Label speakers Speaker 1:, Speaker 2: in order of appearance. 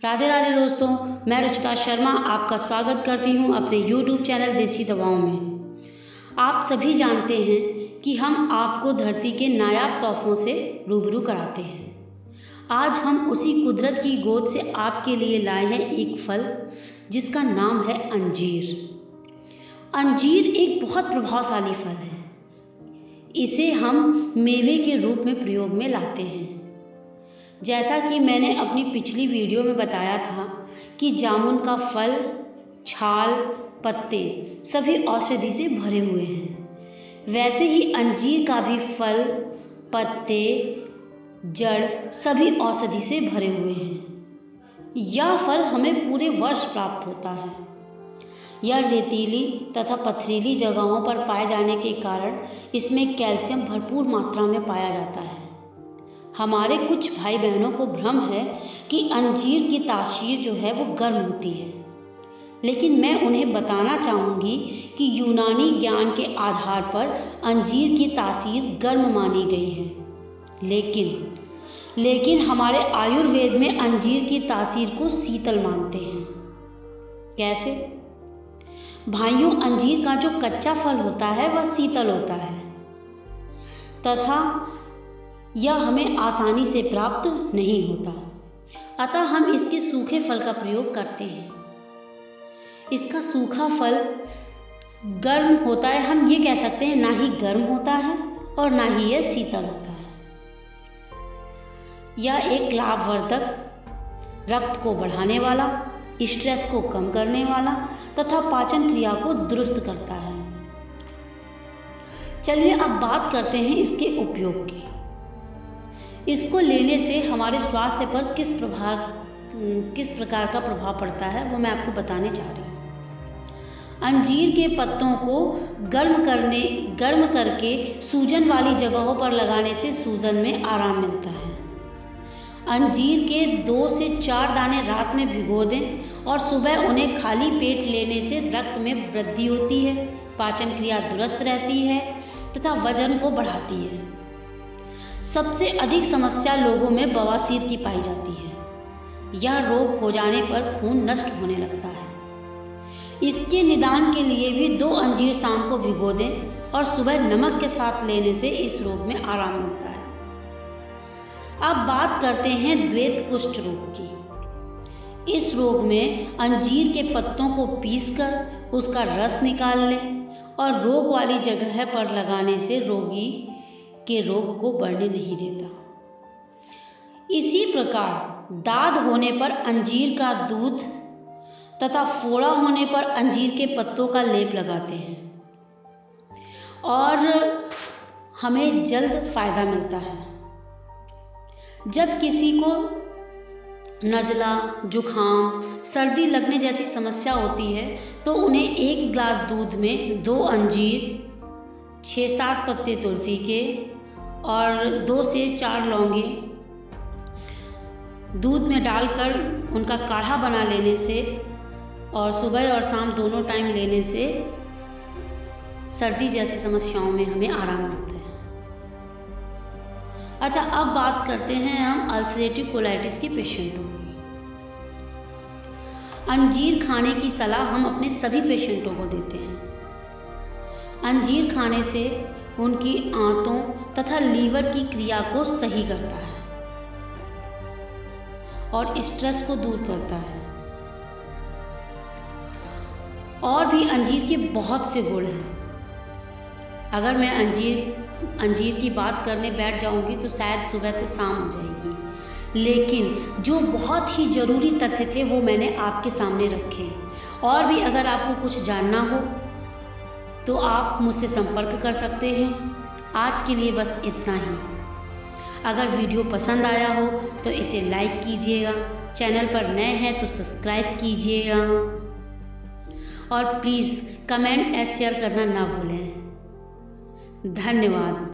Speaker 1: राधे राधे दोस्तों, मैं रुचिता शर्मा आपका स्वागत करती हूं अपने YouTube चैनल देसी दवाओं में। आप सभी जानते हैं कि हम आपको धरती के नायाब तोहफों से रूबरू कराते हैं। आज हम उसी कुदरत की गोद से आपके लिए लाए हैं एक फल जिसका नाम है अंजीर। अंजीर एक बहुत प्रभावशाली फल है। इसे हम मेवे के रूप में प्रयोग में लाते हैं। जैसा कि मैंने अपनी पिछली वीडियो में बताया था कि जामुन का फल, छाल, पत्ते सभी औषधि से भरे हुए हैं, वैसे ही अंजीर का भी फल, पत्ते, जड़ सभी औषधि से भरे हुए हैं। यह फल हमें पूरे वर्ष प्राप्त होता है। यह रेतीली तथा पथरीली जगहों पर पाए जाने के कारण इसमें कैल्शियम भरपूर मात्रा में पाया जाता है। हमारे कुछ भाई बहनों को भ्रम है कि अंजीर की तासीर जो है वो गर्म होती है, लेकिन मैं उन्हें बताना चाहूँगी कि यूनानी ज्ञान के आधार पर अंजीर की तासीर गर्म मानी गई है, लेकिन हमारे आयुर्वेद में अंजीर की तासीर को शीतल मानते हैं। कैसे? भाइयों, अंजीर का जो कच्चा फल होता है वह शीतल होता है तथा यह हमें आसानी से प्राप्त नहीं होता, अतः हम इसके सूखे फल का प्रयोग करते हैं। इसका सूखा फल गर्म होता है, हम ये कह सकते हैं, ना ही गर्म होता है और ना ही यह शीतल होता है। यह एक लाभवर्धक, रक्त को बढ़ाने वाला, स्ट्रेस को कम करने वाला तथा पाचन क्रिया को दुरुस्त करता है। चलिए अब बात करते हैं इसके उपयोग की। इसको लेने से हमारे स्वास्थ्य पर किस प्रकार का प्रभाव पड़ता है वो मैं आपको बताने जा रही हूँ। अंजीर के पत्तों को गर्म करके सूजन वाली जगहों पर लगाने से सूजन में आराम मिलता है। अंजीर के 2 से 4 दाने रात में भिगो दें और सुबह उन्हें खाली पेट लेने से रक्त में वृद्धि होती है, पाचन क्रिया दुरुस्त रहती है तथा वजन को बढ़ाती है। सबसे अधिक समस्या लोगों में बवासीर की पाई जाती है। यह रोग हो जाने पर खून नष्ट होने लगता है। इसके निदान के लिए भी 2 अंजीर शाम को भिगो दें और सुबह नमक के साथ लेने से इस रोग में आराम मिलता है। अब बात करते हैं द्वैत कुष्ठ रोग की। इस रोग में अंजीर के पत्तों को पीसकर उसका रस निकाल लें और रोग वाली जगह पर लगाने से रोगी के रोग को बढ़ने नहीं देता। इसी प्रकार दाद होने पर अंजीर का दूध तथा फोड़ा होने पर अंजीर के पत्तों का लेप लगाते हैं और हमें जल्द फायदा मिलता है। जब किसी को नज़ला, जुखाम, सर्दी लगने जैसी समस्या होती है तो उन्हें 1 गिलास दूध में 2 अंजीर, 6-7 पत्ते तुलसी के और 2 से 4 लौंगे दूध में डालकर उनका काढ़ा बना लेने से और सुबह और शाम दोनों टाइम लेने से सर्दी जैसी समस्याओं में हमें आराम मिलता है। अच्छा, अब बात करते हैं हम अल्सरेटिव कोलाइटिस के पेशेंटों की। अंजीर खाने की सलाह हम अपने सभी पेशेंटों को देते हैं। अंजीर खाने से उनकी आंतों तथा लीवर की क्रिया को सही करता है और स्ट्रेस को दूर करता है। और भी अंजीर के बहुत से गुण हैं। अगर मैं अंजीर की बात करने बैठ जाऊंगी तो शायद सुबह से शाम हो जाएगी, लेकिन जो बहुत ही जरूरी तथ्य थे वो मैंने आपके सामने रखे। और भी अगर आपको कुछ जानना हो तो आप मुझसे संपर्क कर सकते हैं। आज के लिए बस इतना ही। अगर वीडियो पसंद आया हो तो इसे लाइक कीजिएगा, चैनल पर नए हैं तो सब्सक्राइब कीजिएगा और प्लीज़ कमेंट और शेयर करना ना भूलें। धन्यवाद।